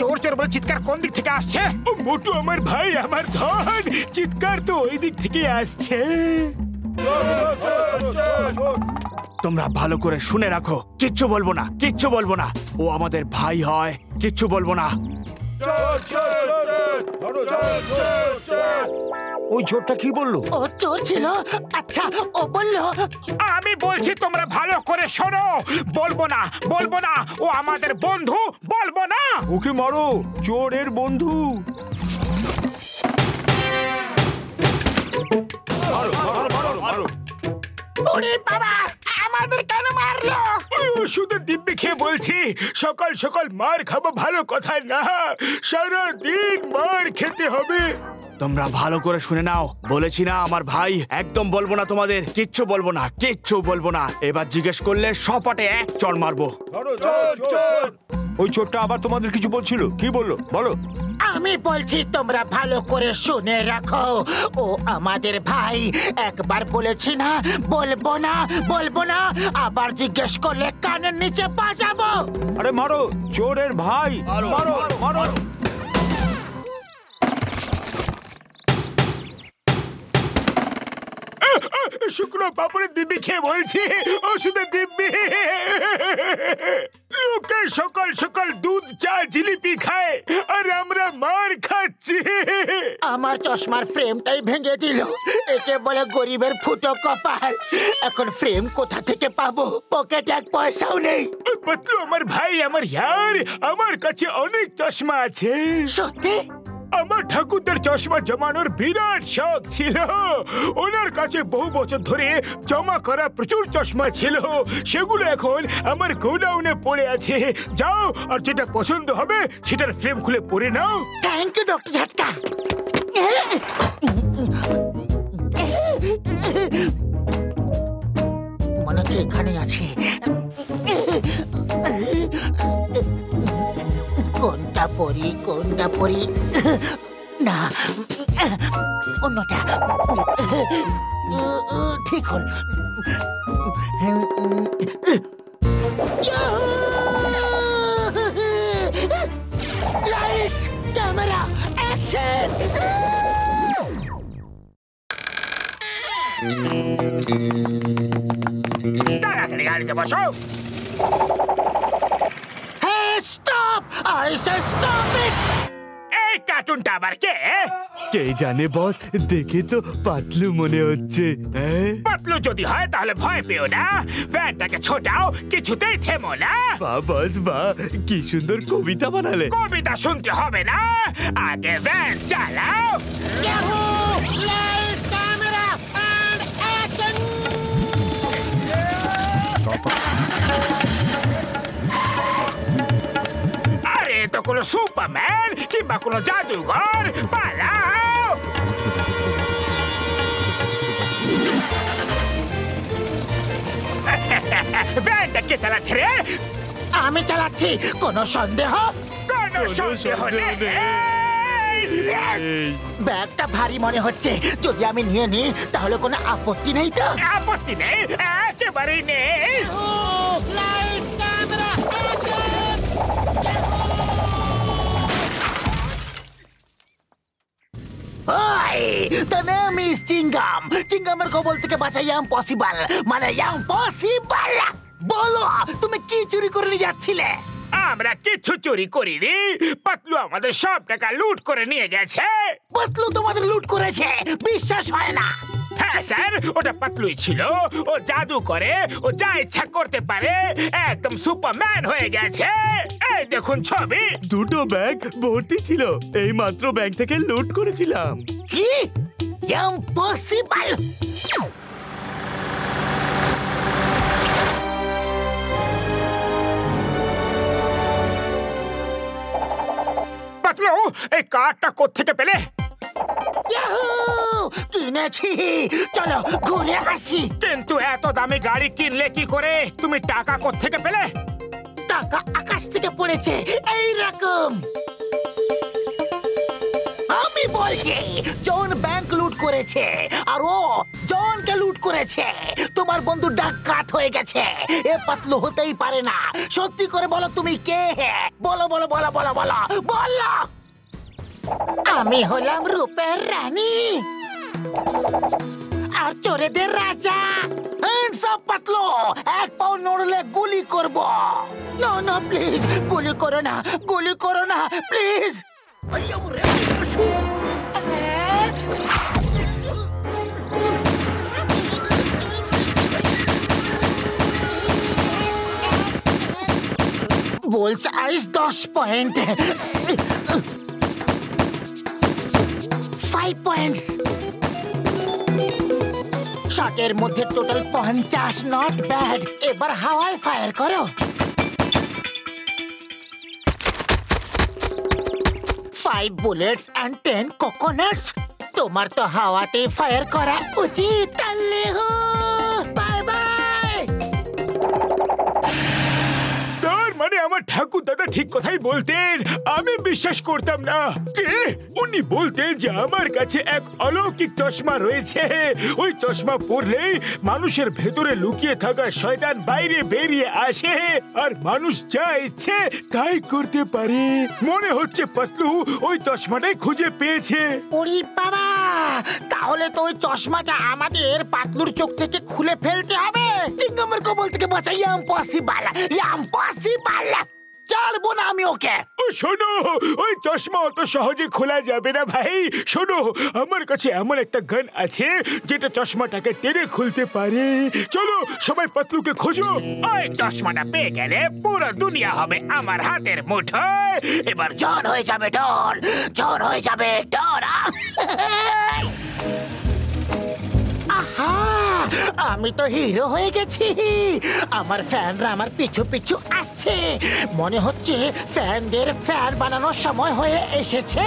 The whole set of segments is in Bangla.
চোর চোর বলে চিৎকার কোন দিক থেকে আসছে? মোটু আমার ভাই, আমার ধন, চিৎকার তো ওই দিক থেকে আসছে। তোমরা ভালো করে শুনে রাখো, কিচ্ছু বলবো না, কিচ্ছু বলবো না। ও আমাদের ভাই হয়, কিচ্ছু বলবো না। ওই চোরটা কি বললো? ও চোর ছিল? আচ্ছা, ও বললো। আমি বলছি তোমরা ভালো করে শোনো। বলবো না, বলবো না। ও আমাদের বন্ধু, বলবো না। ওকে মারো, চোরের বন্ধু। ওরে বাবা, আমাদের কেন মারলো? শুধু দিব্যি খেয়ে বলছি, সকাল সকাল মার খাবো ভালো কথা না, সারাদিন মার খেতে হবে। তোমরা ভালো করে শুনে নাও, বলেছি না আমার ভাই। একদম বলবো না তোমাদের, কিচ্ছু বলবো না, কিচ্ছু বলবো না। এবার জিজ্ঞেস করলে সপাটে এক চড় মারবো। ওই চোরটা আবার তোমাদের কিছু বলছিল, কি বললো বলো? আমি বলছি তোমরা ভালো করে শুনে রাখো, ও আমাদের ভাই। একবার বলেছি না বলবো না, বলবো না, আবার জিজ্ঞেস করলে কানের নিচে বাজাবো। আরে মারো, চোরের ভাই, মারো মারো। শুকনো পাপড়ে দিব্যি খেয়ে বলছি, ওষুধে দিব্যি। লোকে সকাল সকাল দুধ চা জিলিপি খায়, আর আমরা মার খাচ্ছি। আমার চশমার ফ্রেমটাই ভেঙে দিল। একে বলে গরিবের ফুটো কপাল। এখন ফ্রেম কোথা থেকে পাবো? পকেটে এক পয়সাও নেই। পাতলু আমার ভাই, আমার ইয়ার, আমার কাছে অনেক চশমা আছে। সত্যি? আমার ঠাকুরদার চশমা জমানোর বিরাট শখ ছিল। ওনার কাছে বহু বছর ধরে জমা করা প্রচুর চশমা ছিল। সেগুলো এখন আমার গোডাউনে পড়ে আছে। যাও, আর যেটা পছন্দ হবে সেটার ফ্রেম খুলে পরে নাও। Thank you doctor Jhatka. মনে হচ্ছে এখানে আছে। কোনটা পরি, কোনটা পরি? না, অন্যটা ঠিক হল। Lights, camera, action! তাড়াতাড়ি গাড়িতে বসো। Hey, stop! I said stop it! এই কার্টুনটা আবার কে? কে জানে বস, দেখে তো পাতলু মনে হচ্ছে। পাতলু যদি হয় তাহলে ভয় পেও না। ভ্যানটাকে ছোটাও, কিছুতেই থেমো না। বাহ বস বাহ, কি সুন্দর কবিতা বানালে। কবিতা শুনতে হবে না, আগে ভ্যান চালাও। Yahoo! Lights, camera, and action! আরে তো কোনো সুপারম্যান কিংবা কোনো জাদুঘর, পালাও। ভ্যানটা কে চালাচ্ছে রে? আমি চালাচ্ছি। কোনো সন্দেহ? কোনো সন্দেহ নেই। ব্যাগটা ভারী মনে হচ্ছে। যদি আমি নিয়ে নিই তাহলে কোনো আপত্তি নেই তো? আপত্তি নেই, একেবারেই নেই। Lights, camera, action! ওই, the name is চিঙ্গাম। চিঙ্গামের কবল থেকে বাঁচা ইম্পসিবল, মানে ইম্পসিবল। বলো, তুমি কি চুরি করে নিয়ে যাচ্ছিলে? আমরা কিছু চুরি করিনি। পাতলু আমাদের সব টাকা লুট করে নিয়ে গেছে। পাতলু তোমাদের লুট করেছে? বিশ্বাস হয় না। হ্যাঁ স্যার, ওটা পাতলুই ছিল। ও জাদু করে, ও যা ইচ্ছা করতে পারে। একদম সুপারম্যান হয়ে গেছে। এই দেখুন ছবি। দুটো ব্যাগ ভর্তি ছিল, এই মাত্র ব্যাগ থেকে লুট করেছিলাম। কি? ইম্পসিবল! পাতলু, এই কার্ডটা কোত্থেকে পেলে? ইয়াহু! কিনেছি। চলো ঘুরে আসি। কিন্তু এত দামি গাড়ি কিনলে কি করে? তুমি টাকা কোত্থেকে পেলে? টাকা আকাশ থেকে পড়েছে এই রকম। আমি আমি বলছি জন ব্যাংক লুট করেছে আর ও জনকে লুট করেছে। তোমার বন্ধু ডাকাত হয়ে গেছে। এ পাতলু হতেই পারে না। সত্যি করে বলো তুমি কে? বলো বলো বলো বলো বলো বলো। আমি হলাম রূপের রানী আর চোরেদের রাজা। সব পাতলো, এক পাও নড়লে গুলি করব। না না প্লিজ, গুলি করো না, গুলি করো না প্লিজ। বলছে আইস 10 পয়েন্ট, 5 পয়েন্টস। শটের মধ্যে টোটাল 50, নট ব্যাড। এবার হাওয়ায় ফায়ার করো। 5 বুলেটস এন্ড 10 কোকোনাটস। তোমার তো হাওয়াতে ফায়ার করা উচিত। তাহলে হো বাই বাই। মানে আমার ঠাকুর দাদা ঠিক কথাই বলতেন, আমি বিশ্বাস করতাম না। উনি বলতেন যে আমার কাছে এক অলৌকিক চশমা রয়েছে, ওই চশমা পরলেই মানুষের ভেতরে লুকিয়ে থাকা শয়তান বাইরে বেরিয়ে আসে আর মানুষ যা ইচ্ছে তাই করতে পারে। মনে হচ্ছে পাতলু ওই চশমাটাই খুঁজে পেয়েছে। ওরে বাবা, তাহলে তো ওই চশমাটা আমাদের পাতলুর চোখ থেকে খুলে ফেলতে হবে। চিঙ্গামের কবল থেকে বাঁচা ইম্পসিবল, ইম্পসিবল। ছাড়বো না আমি ওকে। শোনো, ওই চশমা অত সহজে খোলা যাবে না ভাই। শোনো, আমার কাছে এমন একটা গান আছে যেটা চশমাটাকে টেনে খুলতে পারে। চলো সবাই পাতলুকে খোঁজো। ওই চশমাটা পেয়ে গেলে পুরো দুনিয়া হবে আমার হাতের মুঠোয়। এবার জন হয়ে যাবে ডন, জন হয়ে যাবে ডন। আহা, আমি তো হিরো হয়ে গেছি। আমার ফ্যানরা আমার পিছু পিছু আসছে। মনে হচ্ছে ফ্যানদের ফ্যান বানানোর সময় হয়ে এসেছে।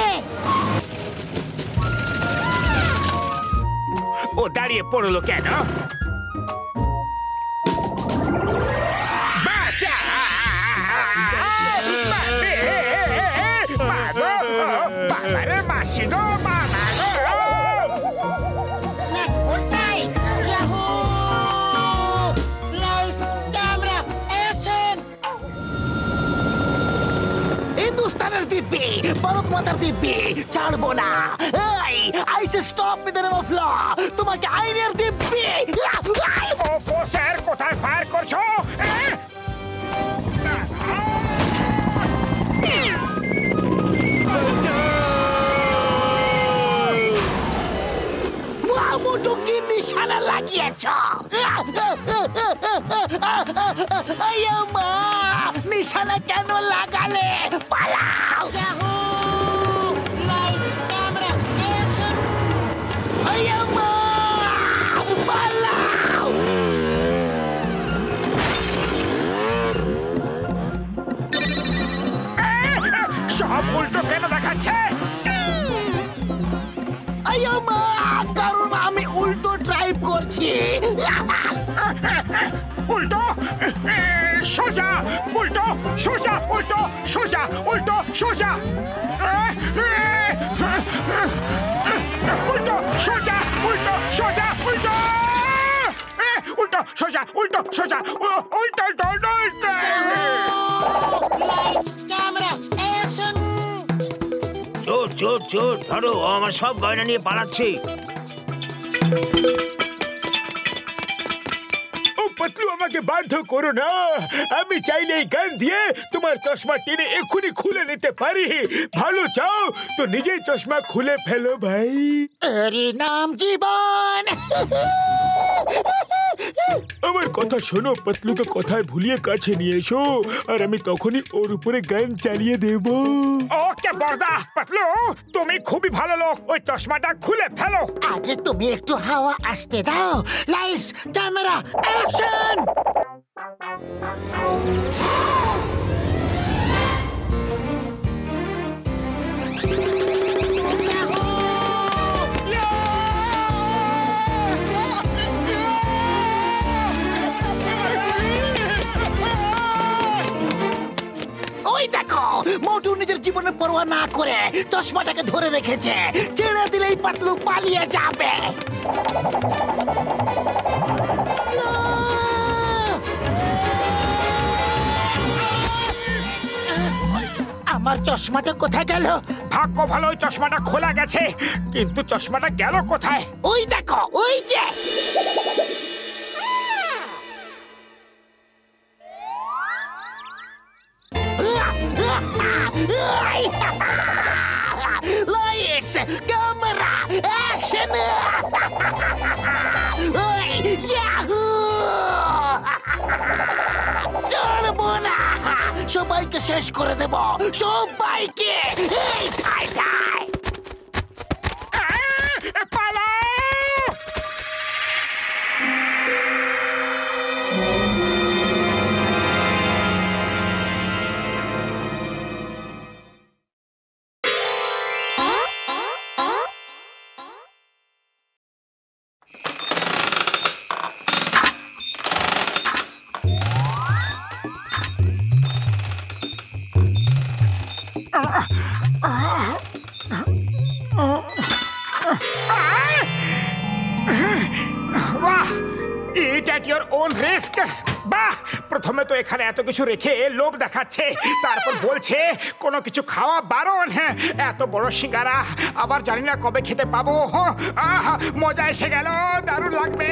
ও দাঁড়িয়ে পড়লো কেন? বাবারে মাসি গো, মামা গো। হিন্দুস্তানের দিব্যি, ভারত মাতার দিব্যি, ছাড়বো না। I say stop with the name of law. তোমাকে আইনের দিব্যি। ও স্যার, কোথায় ফায়ার করছো? মোটু কি নিশানা লাগিয়েছ? নিশানা কেন লাগালে? পালাও। পালাও। সব উল্টো কেন দেখাচ্ছে? কারণ আমি উল্টো ড্রাইভ করছি। উল্টো সোজা, উল্টো সোজা, উল্টো সোজা, উল্টো সোজা, উল্টো সোজা, উল্টো সোজা, উল্টো উল্টো সোজা, উল্টো সোজা, উল্টো উল্টো। চোর চোর চোর, ধরো, আমার সব গয়না নিয়ে পালাচ্ছে। পাতলু, আমাকে বাধ্য করো না। আমি চাইলে এই গান দিয়ে তোমার চশমা টেনে এক্ষুনি খুলে নিতে পারি। ভালো চাও তো নিজেই চশমা খুলে ফেলো ভাই। এরই নাম জীবন। আমার কথা শোনো, পাতলুকে কথায় ভুলিয়ে কাছে নিয়ে এসো আর আমি তখনই ওর উপরে গান চালিয়ে দেব। ওকে বর্দা, পাতলু তুমি খুবই ভালো লোক, ওই চশমাটা খুলে ফেলো। আগে তুমি একটু হাওয়া আসতে দাও। Lights, camera, action. ওই দেখো, মোটু নিজের জীবনের পরোয়া না করে চশমাটাকে ধরে রেখেছে। ছেড়ে দিলেই পাতলু পালিয়ে যাবে। আমার চশমাটা কোথায় গেল? ভাগ্য ভালো ওই চশমাটা খোলা গেছে, কিন্তু চশমাটা গেল কোথায়? ওই দেখো, ওই যে। Lights, camera, action! চলবো না, সবাইকে শেষ করে দেব, সবাইকে। এই ঠাই ঠাই পালাও! বাহ, ইট এট ইওর ওন রিস্ক। বাহ, প্রথমে তো এখানে এত কিছু রেখে লোভ দেখাচ্ছে, তারপর বলছে কোনো কিছু খাওয়া বারণ। হ্যাঁ, এত বড় সিঙ্গারা আবার জানি না কবে খেতে পাবো। আহ, মজা এসে গেল, দারুণ লাগবে।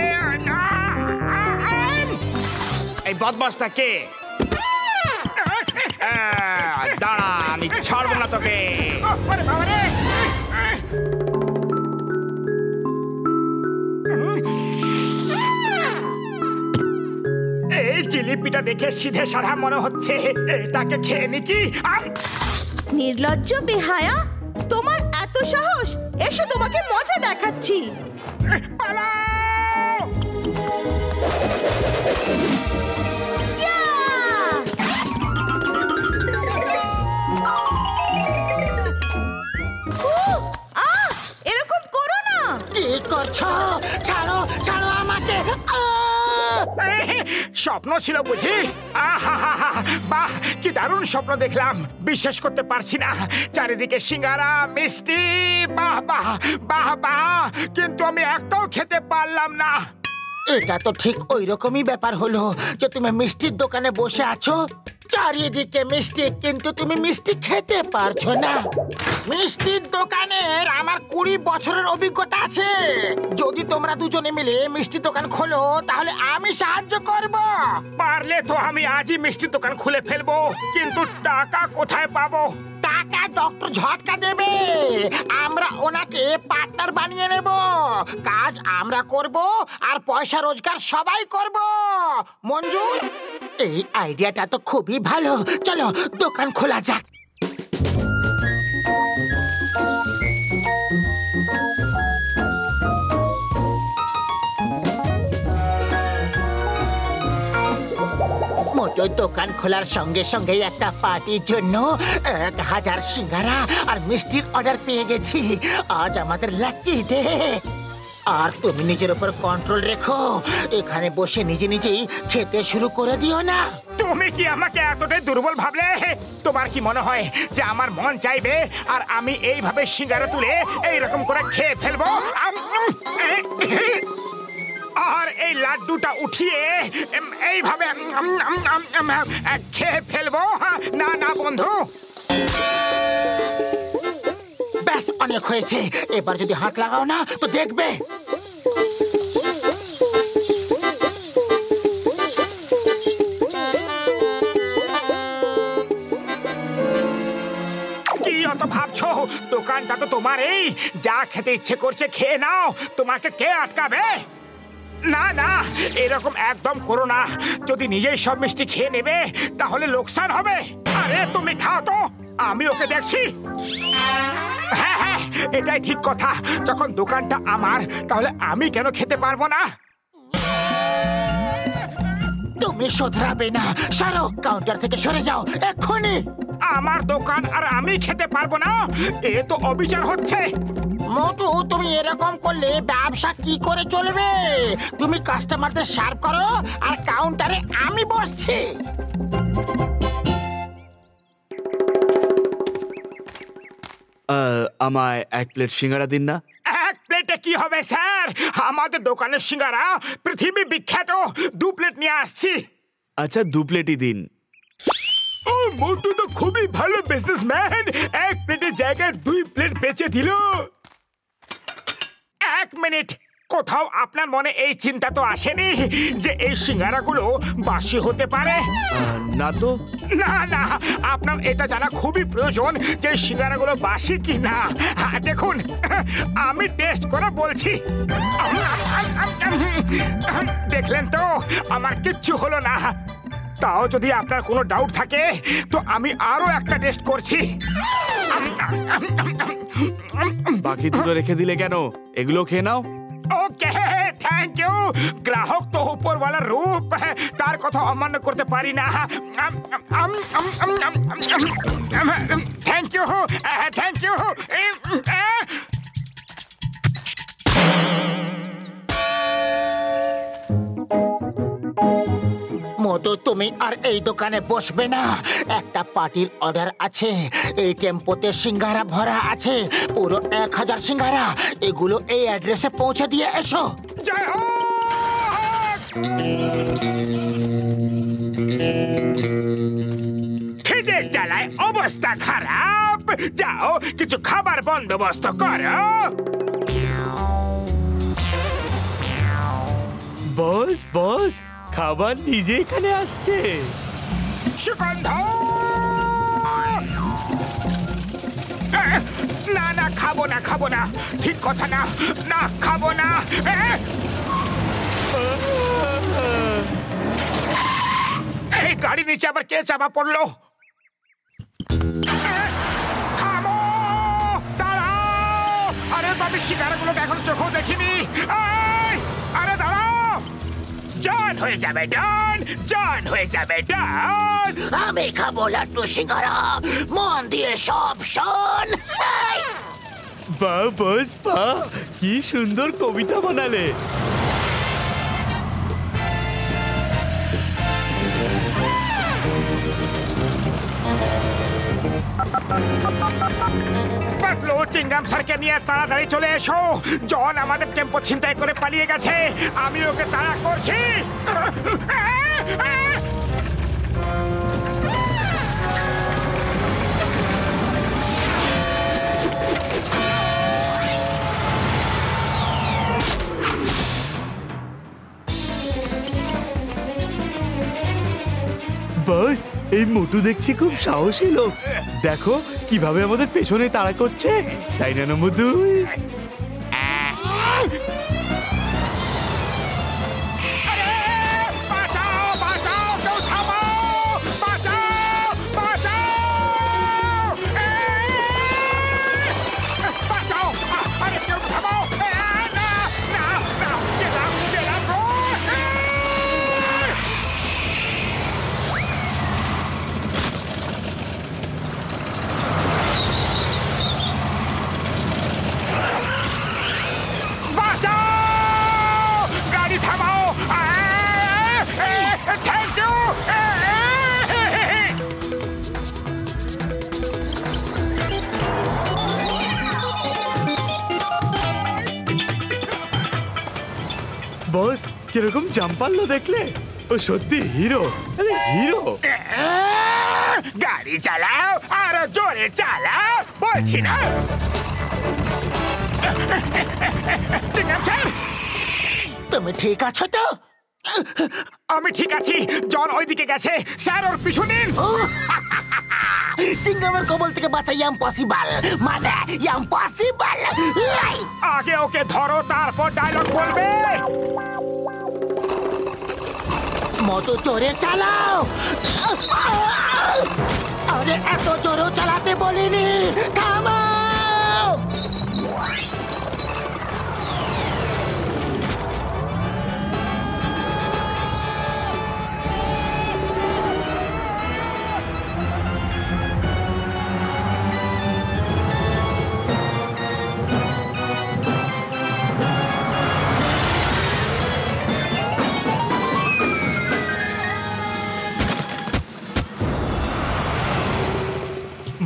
এই বদমাসটা কে? দাঁড়া, আমি ছাড়বো না তোকে। আরে বাবা রে! এই জিলিপিটা দেখে সিধে সাধা মনে হচ্ছে, এটাকে খেয়ে নি কি? নির্লজ্জ বেহায়া, তোমার এত সাহস! এসো, তোমাকে মজা দেখাচ্ছি। পালাও! ইয়া! উহ! আহ! এরকম করো না। কি করছো? ছাড়ো, ছাড়ো আমাকে। স্বপ্ন ছিল বুঝি? আহা, বাহ, কি দারুণ স্বপ্ন দেখলাম, বিশ্বাস করতে পারছি না। চারিদিকে সিঙ্গারা, মিষ্টি, বাহ বাহ বাহ বাহ, কিন্তু আমি একটাও খেতে পারলাম না। এটা তো ঠিক ওই রকমই ব্যাপার হলো যে তুমি মিষ্টির দোকানে বসে আছো, চারিদিকে মিষ্টি, কিন্তু তুমি মিষ্টি খেতে পারছো না। মিষ্টির দোকানের আমার 20 বছরের অভিজ্ঞতা আছে। যদি তোমরা দুজনে মিলে মিষ্টির দোকান খোলো তাহলে আমি সাহায্য করব। পারলে তো আমি আজই মিষ্টির দোকান খুলে ফেলবো, কিন্তু টাকা কোথায় পাবো? টাকা ডক্টর ঝটকা দেবে, আমরা ওনাকে পার্টনার বানিয়ে নেব। কাজ আমরা করব আর পয়সা রোজগার সবাই করব। মঞ্জুর? এই আইডিয়াটা তো খুবই ভালো, চলো দোকান খোলা যাক। মোটর দোকান খোলার সঙ্গে সঙ্গে একটা পার্টির জন্য 1000 সিঙ্গারা আর মিষ্টির অর্ডার পেয়ে গেছি। আজ আমাদের লাকি ডে। আর তুমি নিজের উপর কন্ট্রোল রেখো, এখানে বসে নিজে নিজেই খেতে শুরু করে দিও না। তুমি কি আমাকে এতটাই দুর্বল ভাবলে? তোমার কি মনে হয় যে আমার মন চাইবে আর আমি এইভাবে সিঙ্গারা তুলে এইরকম করে খেয়ে ফেলবো? আর এই লাড্ডুটা উঠিয়ে এইভাবে খেয়ে ফেলবো? না না বন্ধু, ব্যাস অনেক হয়েছে। এবার যদি হাত লাগাও না তো দেখবে। কি অত ভাবছো? দোকানটা তো তোমার, এই যা খেতে ইচ্ছে করছে খেয়ে নাও, তোমাকে কে আটকাবে? না না, এরকম একদম করো না। যদি নিজেই সব মিষ্টি খেয়ে নেবে তাহলে লোকসান হবে। আরে তুমি খাও তো, আমি ওকে দেখছি। হ্যাঁ হ্যাঁ, এটাই ঠিক কথা। যখন দোকানটা আমার, তাহলে আমি কেন খেতে পারবো না? তুমি শোধরাবে না, সরো, কাউন্টার থেকে সরে যাও এক্ষুনি। আমার দোকান আর আমি খেতে পারবো না? এ তো অবিচার হচ্ছে। মোটু, তুমি এরকম করলে ব্যবসা কি করে চলবে? তুমি কাস্টমারদের সার্ভ করো আর কাউন্টারে আমি বসছি। আমায় 1 প্লেট সিঙ্গারা দিন না। 1 প্লেটে কি হবে স্যার? আমাদের দোকানের সিঙ্গারা পৃথিবী বিখ্যাত। 2 প্লেট নিয়ে আসছি। আচ্ছা 2 প্লেটই দিন। ও মোটু তো খুবই ভালো বিজনেসম্যান। 1 প্লেটের জায়গায় 2 প্লেট বেচে দিল। 1 মিনিট, কোথাও আপনার মনে এই চিন্তা তো আসেনি যে এই সিঙ্গারাগুলো বাসি হতে পারে? না তো। না না, আপনার এটা জানা খুবই প্রয়োজন যে এই সিঙ্গারাগুলো বাসি কি না। হ্যাঁ, দেখুন আমি টেস্ট করে বলছি। দেখলেন তো আমার কিচ্ছু হলো না। তাও যদি আপনার কোনো ডাউট থাকে তো আমি আরো একটা টেস্ট করছি। বাকি দুটো রেখে দিলে কেন? এগুলো খেয়ে নাও। ওকে, থ্যাংক ইউ। গ্রাহক তো উপরওয়ালার রূপ, তার কথা অমান্য করতে পারি না। Thank you, thank you. Motu, তুমি আর এই দোকানে বসবে না। একটা পার্টির অর্ডার আছে। এই টেম্পোতে সিঙ্গারা ভরা আছে, পুরো 1000 সিঙ্গারা। এগুলো এই অ্যাড্রেসে পৌঁছে দিয়ে এসো। জয় হোক। খিদের জ্বালায় অবস্থা খারাপ। যাও কিছু খাবার বন্দোবস্ত করো। বস বস, খাবার নিজে এখানে আসছে। সুগন্ধ, না না, খাবো না, খাবো না। ঠিক কথা না, না খাবো না। এই গাড়ি নিচে আবার কে চাপা পড়লো? থামো, দাঁড়াও। আরে তো আমি শিকারগুলোকে এখন চোখেও দেখিনি। আরে দাঁড়াও। জান হয়ে যাবে ডান, জান হয়ে যাবে ডান। আমি খাবো লাড্ডু সিঙ্গারা, মন দিয়ে সব শোন। বাহ বস বাহ, কি সুন্দর কবিতা বানালে। পাতলু, চিংগাম স্যারকে নিয়ে তাড়াতাড়ি চলে এসো। জন আমাদের টেম্পো ছিনতাই করে পালিয়ে গেছে। আমি ওকে তাড়া করছি। বস, এই মোটু দেখছি খুব সাহসী লোক। দেখো কিভাবে আমাদের পেছনে তাড়া করছে, তাই না নম্বর 2? বাঁচাও, বাঁচাও, কেউ থামাও, বাঁচাও, বাঁচাও, বাঁচাও। আরে কেউ থামাও। না না না, গেলাম গেলাম গো। গাড়ি থামাও। Thank you. বস কিরকম জাম্পাল্লো দেখলে? ও সত্যি হিরো, আরে হিরো। গাড়ি চালাও, আরো জোরে চালাও বলছি না। তুমি ঠিক আছো তো? আমি ঠিক আছি। জন ওইদিকে গেছে। স্যার ওর পিছু নিন। চিংগামের কবল থেকে বাঁচা ইম্পসিবল, মানে ইম্পসিবল। আগে ওকে ধরো, তারপর ডায়লগ বলবে। মোটু জোরে চালাও। আরে এত জোরে চালাতে বলিনি, থামাও।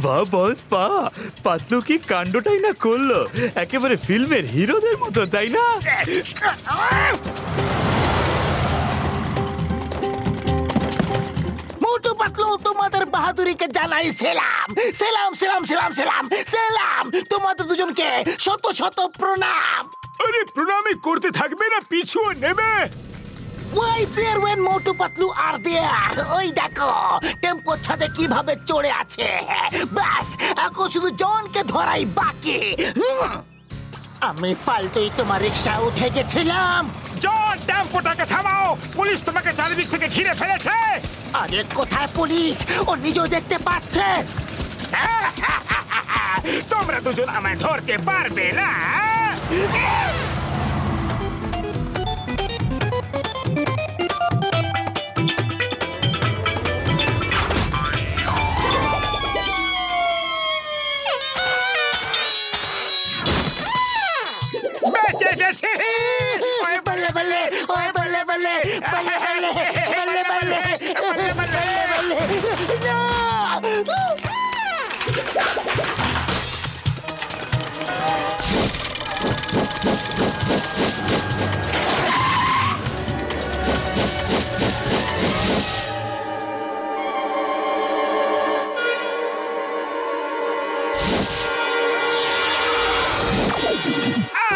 বাহ বস বাহ, পাতলু কি কাণ্ডটাই না করলো, একেবারে ফিল্মের হিরোদের মতো, তাই না? মোটু পাতলু, তোমাদের বাহাদুরিকে জানাই সেলাম সেলাম সেলাম সেলাম সেলাম সেলাম। তোমাদের দুজনকে শত শত প্রণাম। আরে প্রণামই করতে থাকবে না, পিছুও নেবে। ওই বের ওয়েন মোটু পাতলু আর দেয়ার, ওই দেখো টেম্পোর ছাদে কিভাবে চড়ে আছে। ব্যাস এখন শুধু জনকে ধরাই বাকি। আমি ফালতুই তোমার রিক্সা উঠে গেছিলাম। জন, টেম্পোটাকে থামাও, পুলিশ তোমাকে চারিদিক থেকে ঘিরে ফেলেছে। আরে কোথায় পুলিশ? ও নিজেও দেখতে পাচ্ছে। তোমরা দুজন আমায় ধরতে পারবে না। বেঁচে গেছি। ওই বল্লে বল্লে, ওই বল্লে বল্লে, বল্লে বল্লে, বল্লে বল্লে, বল্লে বল্লে, না!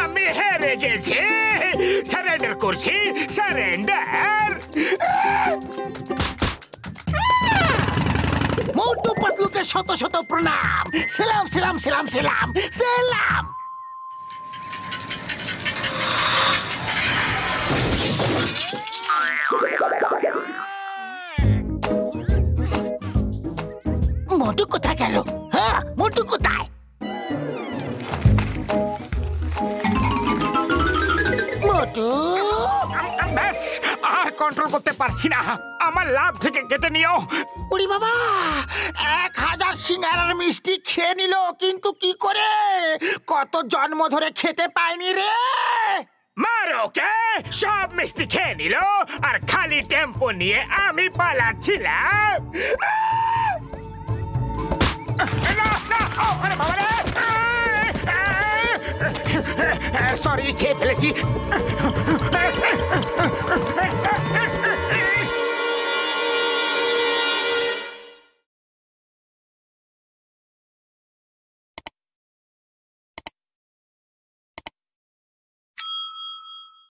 আমি হেরে গেছি। সারেন্ডার করছি, সারেন্ডার। মোটু পাতলুকে শত শত প্রণাম। সেলাম সেলাম সেলাম সেলাম সেলাম। মোটু কোথায় গেল? হ্যাঁ, মোটু কোথায়? মোটু, ব্যাস, আর কন্ট্রোল করতে পারছি না। আমার লাভ থেকে কেটে নিও। উড়ি বাবা, 1000 সিঙ্গারার মিষ্টি খেয়ে নিল, কিন্তু কি করে? কত জন্ম ধরে খেতে পায়নি রে। মারো কে, সব মিষ্টি খেয়ে নিল, আর খালি টেম্পো নিয়ে আমি পালাচ্ছিলাম। সরি, খেয়ে ফেলেছি।